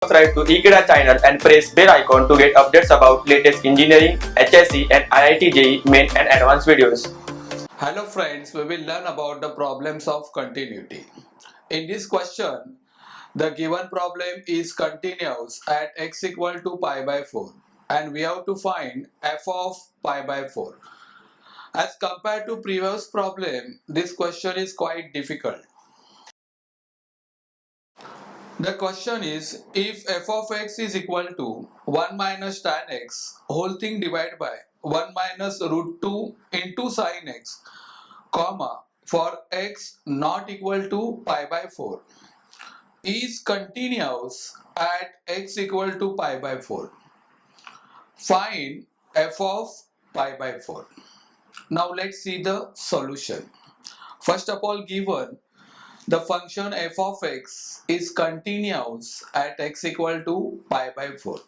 subscribe to Ekeeda channel and press bell icon to get updates about latest engineering, HSC and IIT JEE main and advanced videos. Hello friends, we will learn about the problems of continuity. In this question, the given problem is continuous at x equal to pi by 4 and we have to find f of pi by 4. As compared to previous problem, this question is quite difficult. The question is, if f of x is equal to 1 minus tan x whole thing divided by 1 minus root 2 into sin x, comma, for x not equal to pi by 4 is continuous at x equal to pi by 4. Find f of pi by 4. Now let's see the solution. First of all, given the function f of x is continuous at x equal to pi by 4.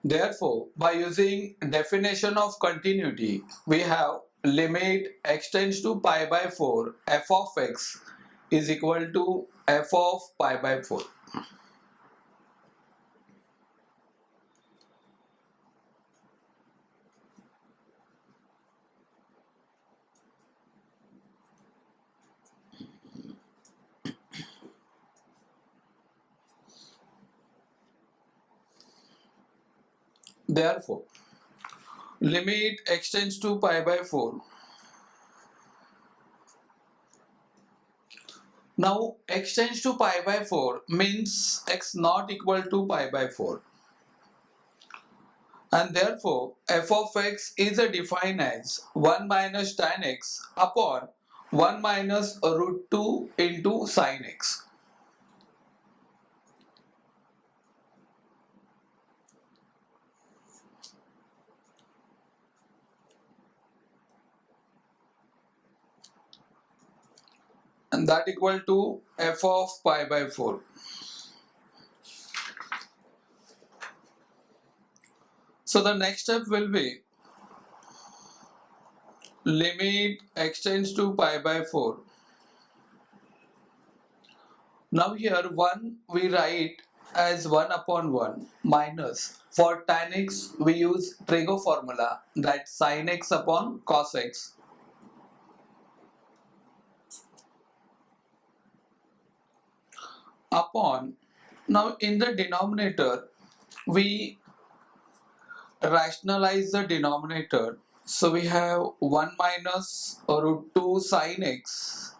Therefore, by using definition of continuity, we have limit x tends to pi by 4 f of x is equal to f of pi by 4. Therefore, limit x tends to pi by 4. Now x tends to pi by 4 means x not equal to pi by 4. And therefore f of x is defined as 1 minus tan x upon 1 minus root 2 into sin x. And that equal to f of pi by 4. So the next step will be limit x tends to pi by 4. Now here 1 we write as 1 upon 1 minus, for tan x we use trigo formula, that sin x upon cos x, upon, now in the denominator we rationalize the denominator, so we have 1 minus root 2 sin x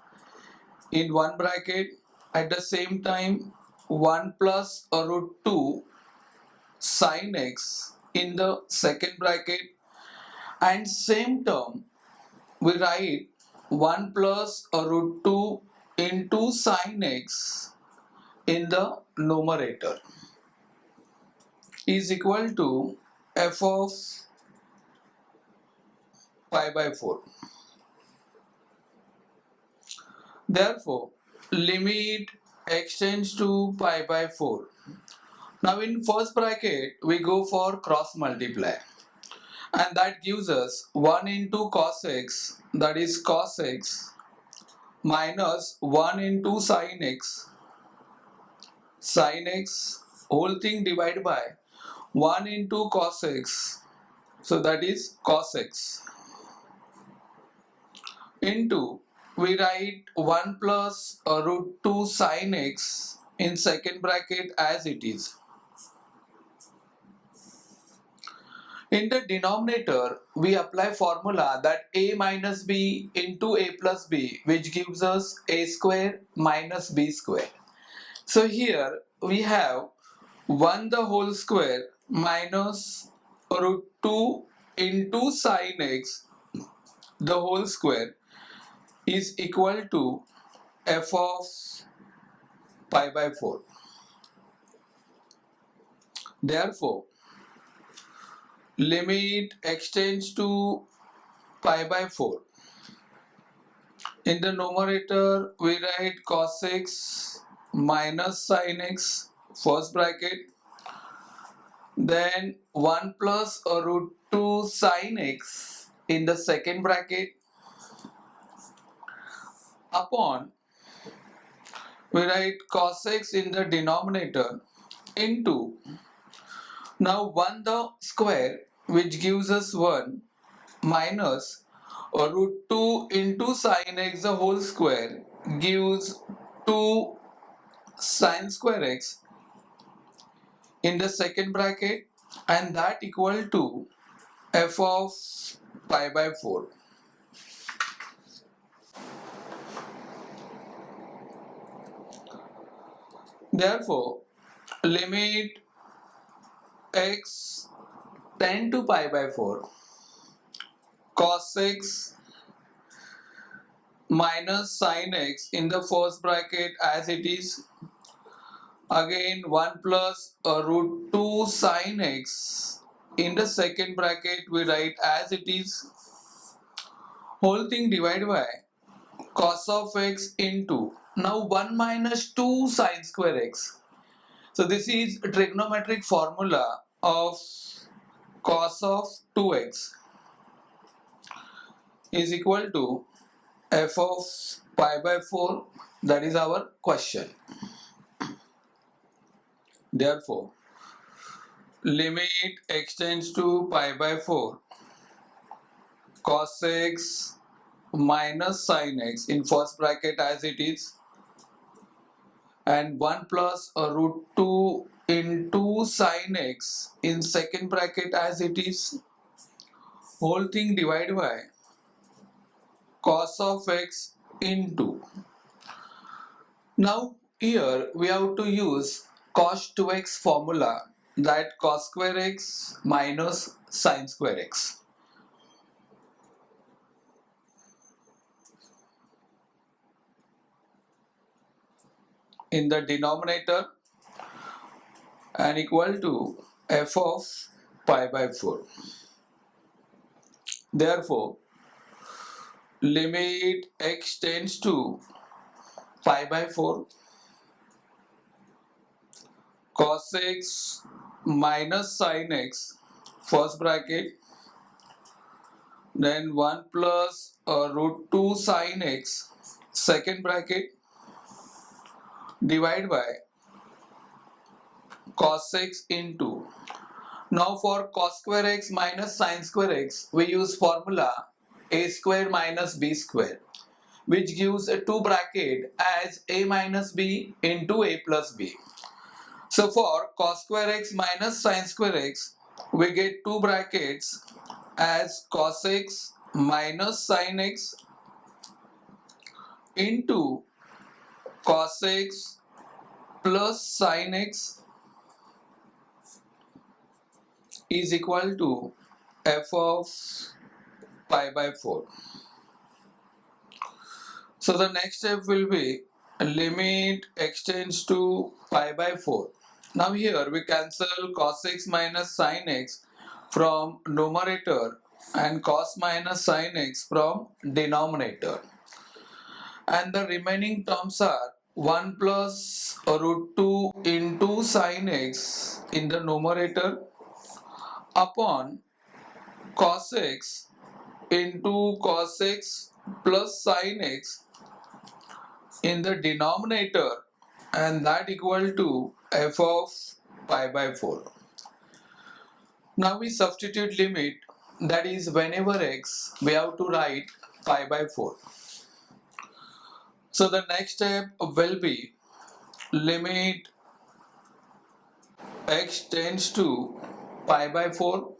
in one bracket, at the same time 1 plus root 2 sin x in the second bracket, and same term we write 1 plus root 2 into sin x in the numerator is equal to f of pi by 4. Therefore, limit x tends to pi by 4. Now in first bracket we go for cross multiply, and that gives us 1 into cos x, that is cos x, minus 1 into sin x whole thing divided by 1 into cos x, so that is cos x, into we write 1 plus root 2 sin x in second bracket as it is. In the denominator we apply formula that a minus b into a plus b, which gives us a square minus b square. So here we have 1 the whole square minus root 2 into sin x the whole square is equal to f of pi by 4. Therefore, limit x tends to pi by 4. In the numerator, we write cos x minus sin x, first bracket, then 1 plus root 2 sin x in the second bracket, upon, we write cos x in the denominator into, now 1 the square, which gives us 1, minus root 2 into sin x the whole square gives 2 sin square x in the second bracket, and that equal to f of pi by 4. Therefore, limit x tend to pi by 4, cos x minus sin x in the first bracket as it is, again 1 plus root 2 sin x in the second bracket we write as it is, whole thing divided by cos of x into, now 1 minus 2 sin square x. So this is a trigonometric formula of cos of 2x is equal to f of pi by 4. That is our question. Therefore, limit x tends to pi by 4, cos x minus sin x in first bracket as it is, and 1 plus root 2 into sin x in second bracket as it is, whole thing divided by cos of x into, now here we have to use cos 2x formula, that cos square x minus sin square x. In the denominator and equal to f of pi by 4. Therefore, limit x tends to pi by 4, cos x minus sin x, first bracket, then 1 plus root 2 sin x, second bracket, divide by cos x into, now for cos square x minus sin square x we use formula a square minus b square, which gives a 2 bracket as a minus b into a plus b. So for cos square x minus sin square x we get 2 brackets as cos x minus sin x into cos x plus sin x is equal to f of pi by 4. So the next step will be limit x tends to pi by 4. Now here we cancel cos x minus sin x from numerator and cos minus sin x from denominator, and the remaining terms are 1 plus root 2 into sin x in the numerator upon cos x into cos x plus sin x in the denominator, and that equal to f of pi by 4. Now we substitute limit, that is whenever x we have to write pi by 4. So the next step will be limit x tends to pi by 4,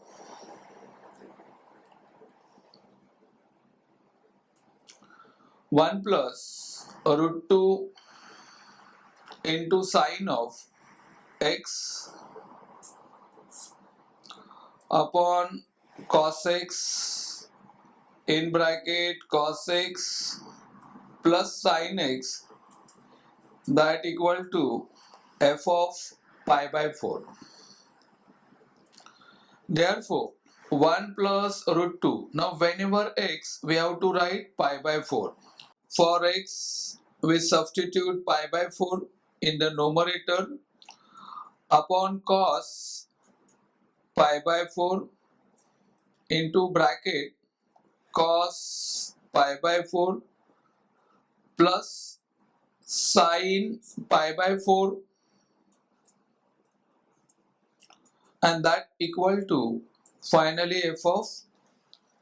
one plus root 2 into sine of x upon cos x in bracket cos x plus sin x, that equal to f of pi by 4. Therefore, 1 plus root 2. Now whenever x, we have to write pi by 4. For x, we substitute pi by 4 in the numerator upon cos pi by 4 into bracket cos pi by 4 plus sin pi by 4, and that equal to finally f of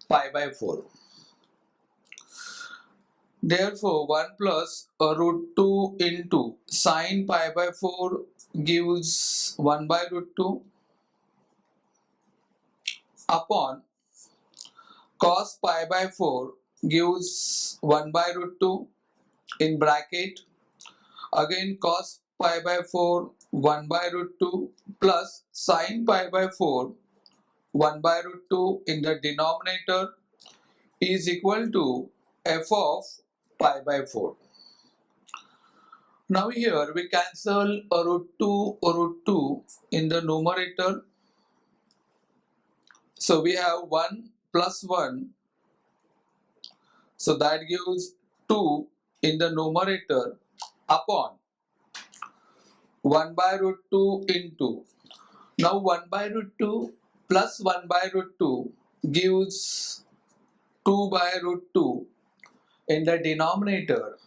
pi by 4. Therefore 1 plus root 2 into sin pi by 4 gives 1 by root 2 upon cos pi by 4 gives 1 by root 2 in bracket again cos pi by 4 1 by root 2 plus sin pi by 4 1 by root 2 in the denominator is equal to f of pi by 4. Now here we cancel a root 2 in the numerator. So we have 1 plus 1. So that gives 2 in the numerator upon 1 by root 2 into. Now 1 by root 2 plus 1 by root 2 gives 2 by root 2 in the denominator,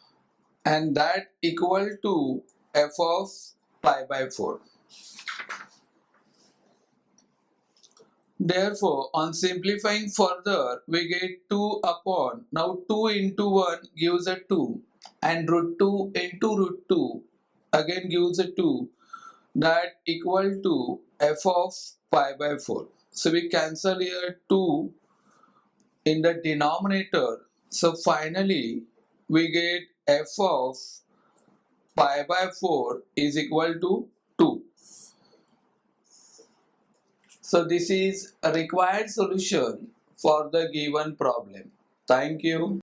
and that equal to f of pi by 4. Therefore, on simplifying further, we get 2 upon, now 2 into 1 gives a 2, and root 2 into root 2 again gives a 2, that equal to f of pi by 4. So we cancel here 2 in the denominator. So finally, we get f of pi by 4 is equal to 2. So this is a required solution for the given problem. Thank you.